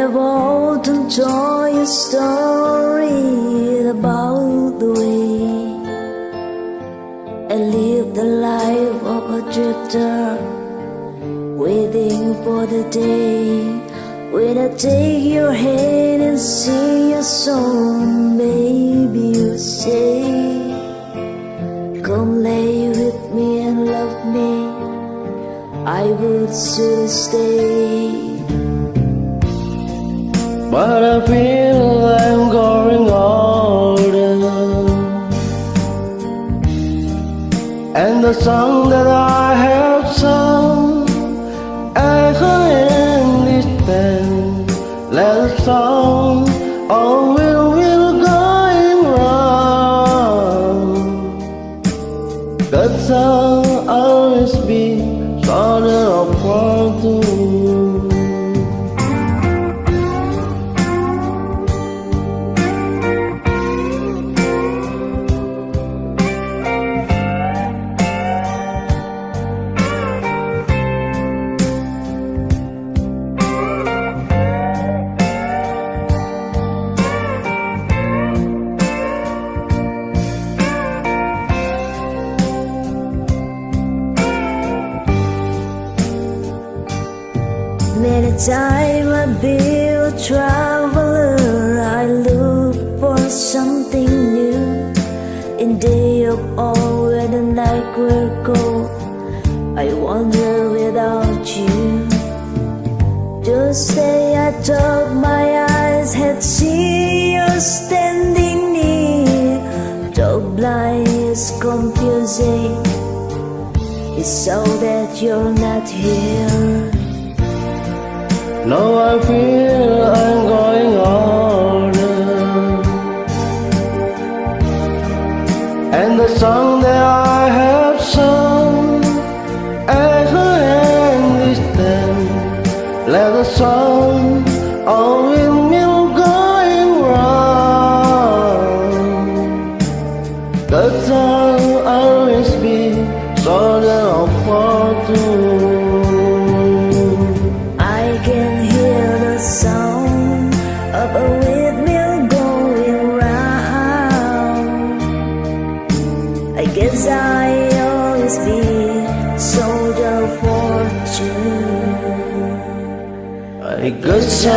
have often told you stories about the way I live the life of a drifter, waiting for the day when I take your hand and sing your song. Baby, you say, come lay with me and love me, I would still stay. But I feel I'm growing older, and the song that I have sung echo in distance. Let the song all will going round. That song always be shorter apart too. Many times I've been a traveler, I look for something new. In day of awe when the night will go, I wander without you. Just say I thought my eyes had seen you standing near. The blind is confusing, it's so that you're not here. Now I feel I'm growing older, and the song that I have sung echo in distance. Let the song all windmill going round. The song always be shorter apart too. Sound of a windmill going round. I guess I always be soldier of fortune. I guess I